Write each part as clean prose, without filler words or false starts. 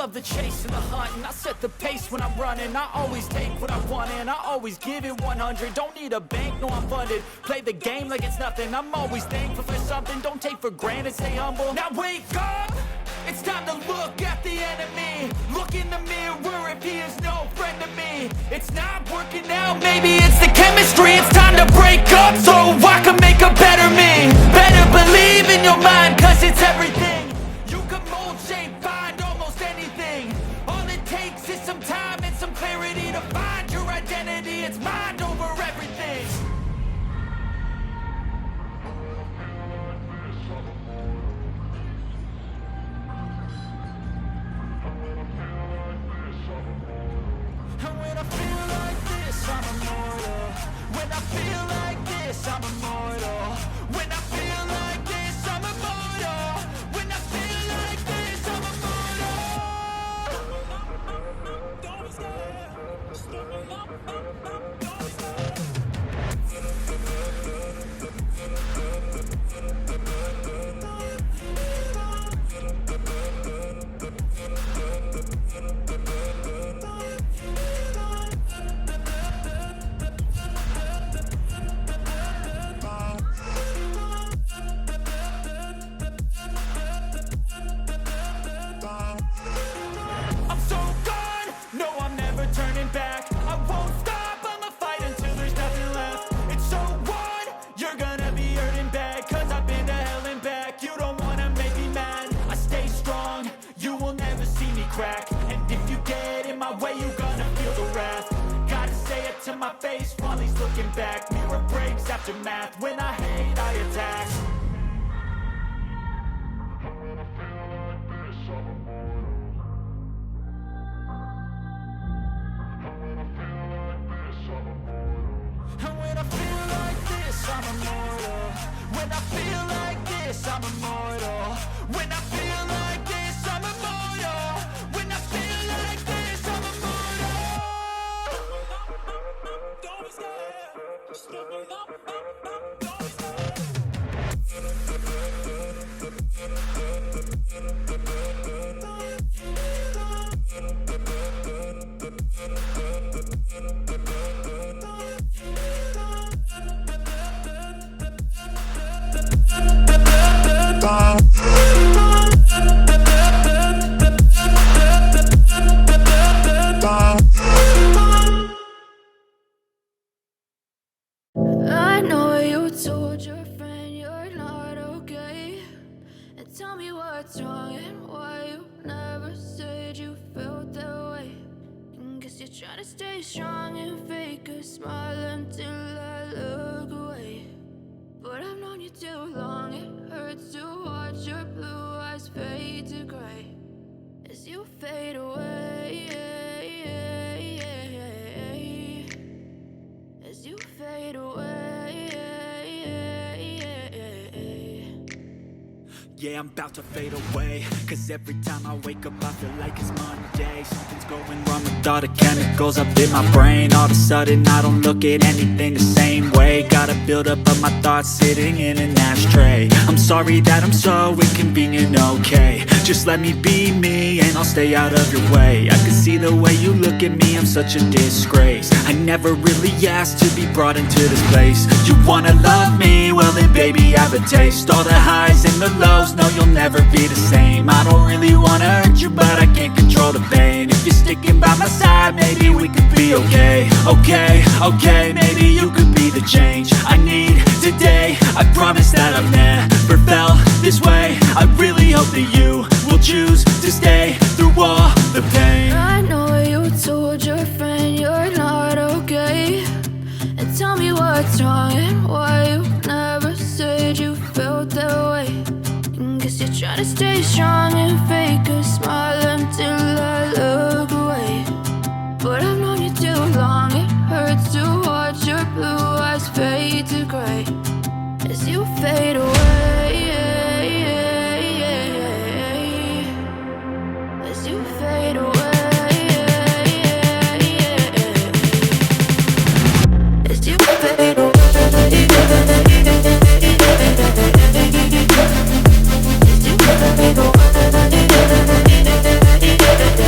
love the chase and the hunt, and I set the pace when I'm running. I always take what I want and I always give it 100. Don't need a bank, no I'm funded. Play the game like it's nothing. I'm always thankful for something. Don't take for granted, stay humble. Now wake up, it's time to look at the enemy. Look in the mirror if he is no friend to me. It's not working out, maybe it's the chemistry. It's time to break up so I can make a better me. Better believe in your mind, cause it's everything. You can mold, shape, find almost anything. All it takes is some time and some clarity to find your identity. It's mind over everything. And when I feel like this, I'm immortal. When I feel like this, I'm immortal. When I feel like this, I'm immortal. When I feel like this, I'm immortal. Don't be I'm so gone, no I'm never turning back. I won't stop, I'ma fight until there's nothing left. It's so on, you're gonna be hurting bad. Cause I've been to hell and back. You don't wanna make me mad. I stay strong, you will never see me crack. And if you get in my way, you're gonna feel the wrath. Gotta say it to my face while he's looking back. Mirror breaks after math. When I hate, I attack. And when I feel like this, I'm immortal. When I feel like this, I'm immortal. When I feel like this, I'm immortal. When I feel like this, I'm immortal. Don't be scared. Just give me up. Don't be scared. I know you told your friend you're not okay. And tell me what's wrong and why you never said you felt that way. And guess you're trying to stay strong and fake a smile until I look away. But I've known you too long, it hurts to watch your blue eyes fade to gray as you fade away. As you fade away. Yeah, I'm about to fade away. Cause every time I wake up I feel like it's Monday. Something's going wrong with all the chemicals up in my brain. All of a sudden I don't look at anything the same way. Gotta build up of my thoughts sitting in an ashtray. I'm sorry that I'm so inconvenient, okay. Just let me be me and I'll stay out of your way. I can see the way you look at me, I'm such a disgrace. I never really asked to be brought into this place. You wanna love me? Well then baby have a taste. All the highs and the lows, no you'll never be the same. I don't really wanna hurt you but I can't control the pain. If you're sticking by my side, maybe we could be okay. Okay, maybe you could be the change I need today. I promise that I've never felt this way. I really hope that you will choose to stay through all the pain. I know you told your friend you're not okay. And tell me what's wrong and why you never said you felt that way. And guess you're trying to stay strong and fake a smile until I look away. But I've known you too long, it hurts to watch your blue eyes fade to gray as you fade away. As you fade away. As you fade away. As you fade away.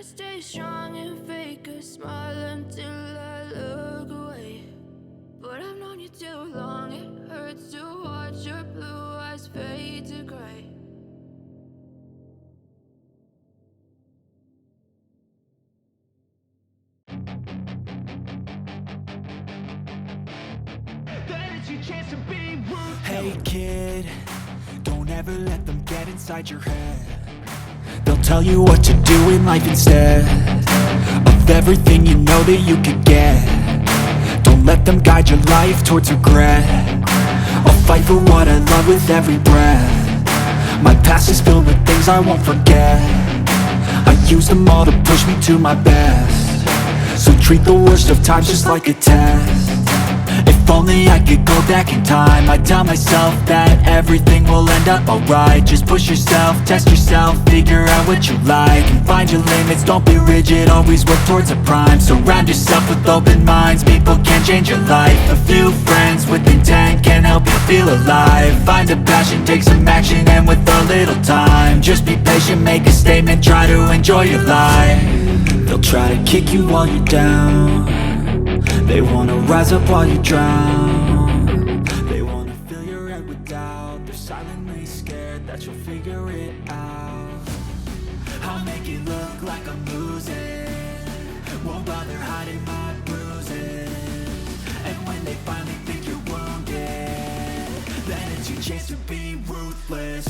Tryna stay strong and fake a smile until I look away. But I've known you too long, it hurts to watch your blue eyes fade to gray. Hey kid, don't ever let them get inside your head. They'll tell you what to do in life instead of everything you know that you could get. Don't let them guide your life towards regret. I'll fight for what I love with every breath. My past is filled with things I won't forget. I use them all to push me to my best. So treat the worst of times just like a test. If only I could go back in time, I'd tell myself that everything will end up alright. Just push yourself, test yourself, figure out what you like, and find your limits, don't be rigid, always work towards a prime. Surround yourself with open minds, people can change your life. A few friends with intent can help you feel alive. Find a passion, take some action, and with a little time, just be patient, make a statement, try to enjoy your life. They'll try to kick you while you're down. They wanna rise up while you drown. They wanna fill your head with doubt. They're silently scared that you'll figure it out. I'll make it look like I'm losing, won't bother hiding my bruises. And when they finally think you're wounded, then it's your chance to be ruthless.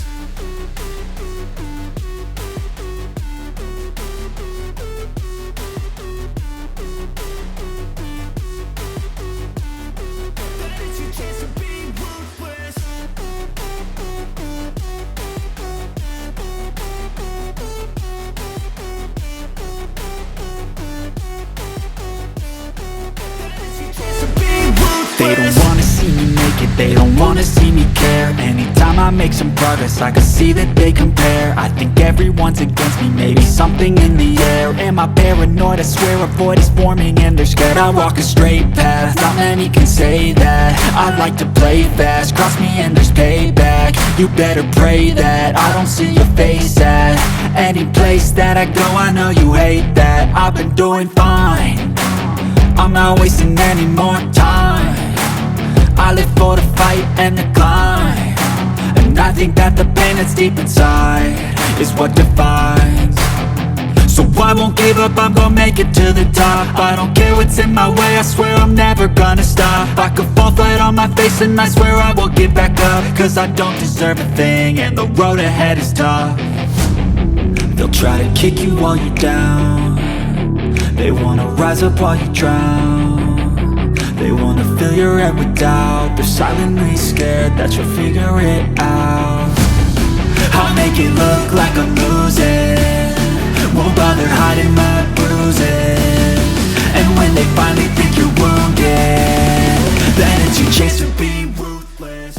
They don't wanna see me make it, they don't wanna see me care. Anytime I make some progress, I can see that they compare. I think everyone's against me, maybe something in the air. Am I paranoid? I swear a void is forming and they're scared. I walk a straight path, not many can say that. I like to play fast, cross me and there's payback. You better pray that I don't see your face at any place that I go. I know you hate that. I've been doing fine, I'm not wasting any more time. I live for the fight and the climb, and I think that the pain that's deep inside is what defines. So I won't give up, I'm gonna make it to the top. I don't care what's in my way, I swear I'm never gonna stop. I could fall flat on my face and I swear I will get back up, cause I don't deserve a thing and the road ahead is tough. They'll try to kick you while you're down. They wanna rise up while you drown. They wanna fill your head with doubt. They're silently scared that you'll figure it out. I'll make it look like I'm losing, won't bother hiding my bruises. And when they finally think you're wounded, then it's your chance to be ruthless.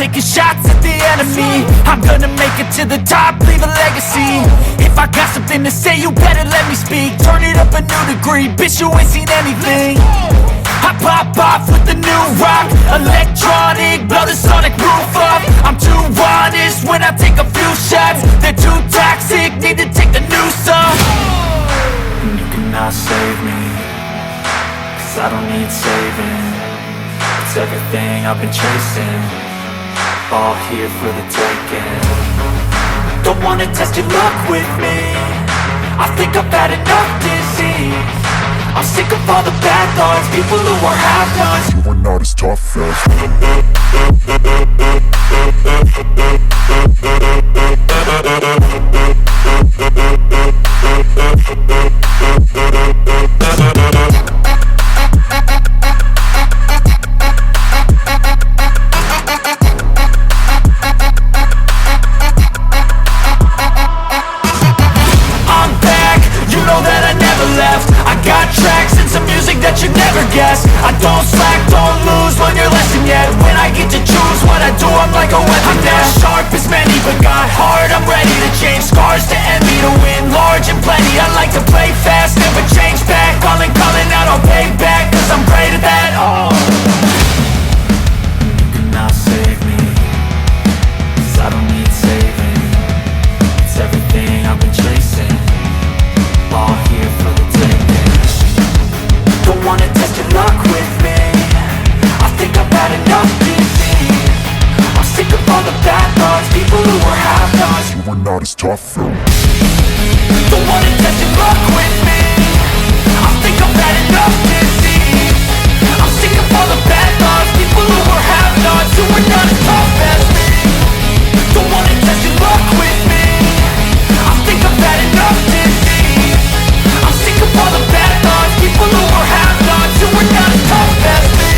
Taking shots at the enemy, I'm gonna make it to the top, leave a legacy. If I got something to say, you better let me speak. Turn it up a new degree, bitch, you ain't seen anything. I pop off with the new rock, electronic, blow the sonic roof up. I'm too honest when I take a few shots. They're too toxic, need to take the noose off. You cannot save me, cause I don't need saving. It's everything I've been chasing, all here for the taking. Don't wanna test your luck with me, I think I've had enough disease. I'm sick of all the bad thoughts, people who are half-nots. You are not as tough as I'm back, you know that I never left. I got tracks and some music that you never guessed. I don't slack, don't lose, learn your lesson yet. When I get to choose what I do, I'm like a weapon. I'm not sharp as many, but got heart, I'm ready to change. Scars to envy, to win large and plenty. I like to play fast, never change back. Calling out, I'll pay back, cause I'm great at that. Oh, you cannot save me, cause I don't need saving. It's everything I've been chasing, all here for the taking. Don't wanna test your luck with me, I think I've had enough defeat. I'm sick of all the bad thoughts, people who were half-nots. You were not as tough though. Don't wanna test your luck with me, I think I've had enough defeat. I'm sick of all the bad thoughts, people who were half-nots, who were not as tough as me. Don't wanna test your luck with me, I think I've had enough defeat. I'm sick of all the bad thoughts, people who were half-nots, who were not as tough as me.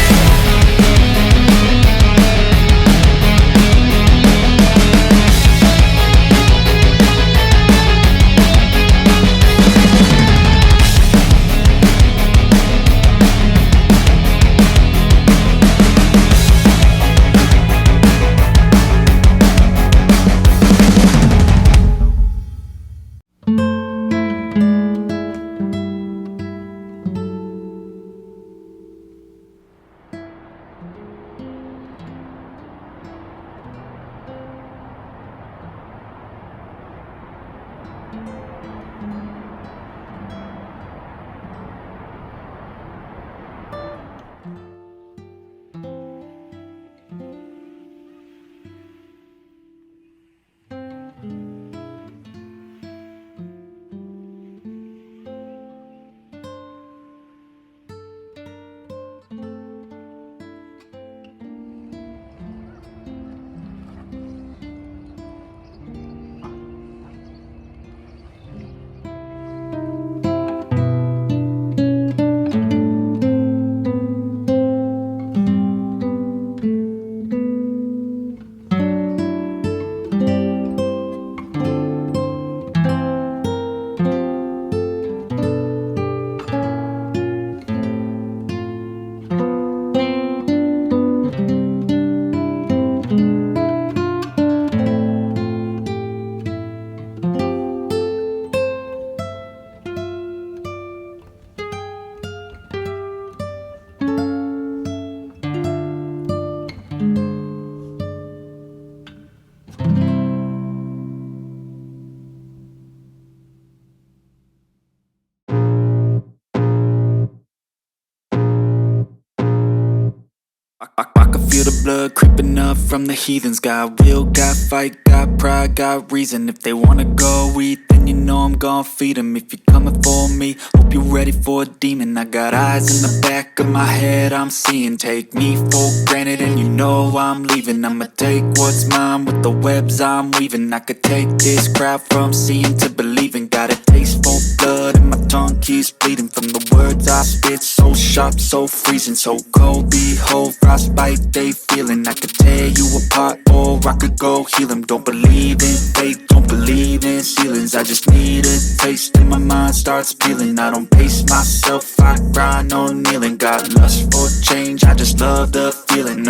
I can feel the blood creeping up from the heathens. Got will, got fight, got pride, got reason. If they wanna go eat, then you know I'm gon' feed them. If you're coming for me, hope you're ready for a demon. I got eyes in the back of my head, I'm seeing. Take me for granted and you know I'm leaving. I'ma take what's mine with the webs I'm weaving. I could take this crowd from seeing to believing. Got a taste for blood and my tongue keeps bleeding from the words I spit. So sharp, so freezing, so cold. Behold, frostbite they feeling. I could tear you apart or I could go heal them. Don't believe in fate, don't believe in ceilings. I just need a taste and my mind starts peeling. I don't pace myself, I grind on kneeling. Got lust for change, I just love the feeling.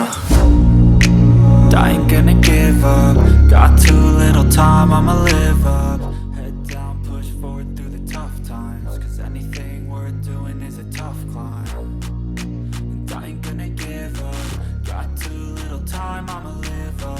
I ain't gonna give up. Got too little time, I'ma live up. Head down, push forward through the tough times. Cause anything worth doing is a tough climb. And I ain't gonna give up. Got too little time, I'ma live up.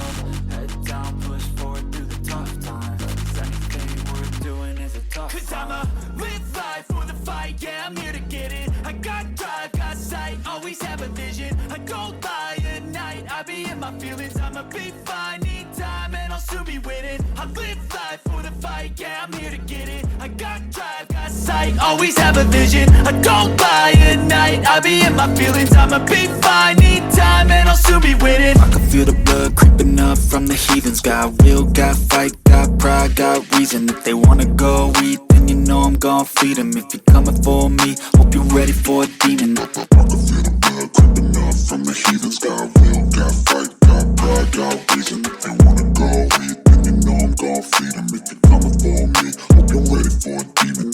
Head down, push forward through the tough times. Cause anything worth doing is a tough climb. Cause I'ma live life for the fight, yeah, I'm here to get it. I got drive, got sight, always have a vision. I don't lie at night, I be in my feelings. I'ma be fine, need time and I'll soon be winning. I live life for the fight, yeah, I'm here to get it. I got drive, got sight, always have a vision. I don't lie at night, I be in my feelings. I'ma be fine, need time and I'll soon be winning. I can feel the blood creeping up from the heathens. Got will, got fight, got pride, got reason. If they wanna go eat, then you know I'm gon' feed them. If you're coming for me, hope you're ready for a demon. I can feel the blood creeping up from the heathens. Got will, got fight, got pride, got reason. If they wanna go eat, then you know I'm gon' feed them. If you're coming for me, hope you're ready for a demon.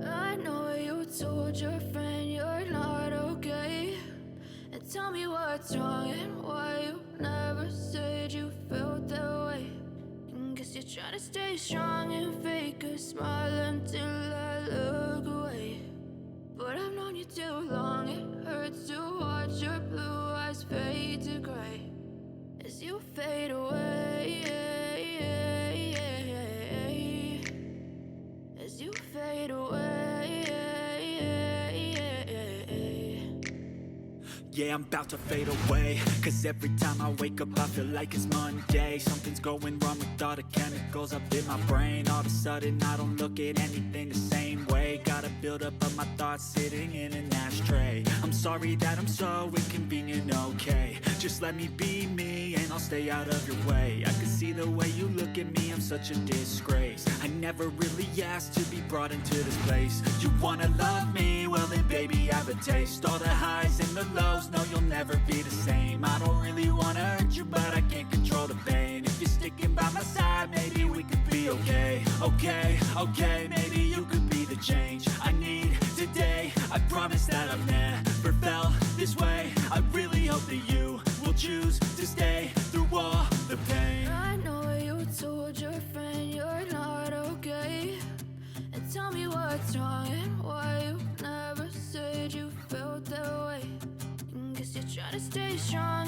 I know you told your friend you're not okay, and tell me what's wrong and why you never said you felt that way. And guess you're trying to stay strong and fake a smile until I look away. But I've known you too long, it hurts to watch your blue eyes fade to gray as you fade away, as you fade away. Yeah, I'm about to fade away, cause every time I wake up I feel like it's Monday. Something's going wrong with all the chemicals up in my brain. All of a sudden I don't look at anything the same way. Gotta build up of my thoughts sitting in an ashtray. I'm sorry that I'm so inconvenient, okay. Just let me be me and I'll stay out of your way. I can see the way you look at me, I'm such a disgrace. I never really asked to be brought into this place. You wanna love me? Well then baby I have a taste. All the highs and the lows, no you'll never be the same. I don't really wanna hurt you but I can't control the pain. If you're sticking by my side, maybe we could be okay. Okay, maybe you could be the change I need today. I promise that I've never felt this way. I really hope that you will choose to stay through all the pain. I know you told your friend you're not okay, and tell me what's wrong and why you never said you felt that way. And guess you're trying to stay strong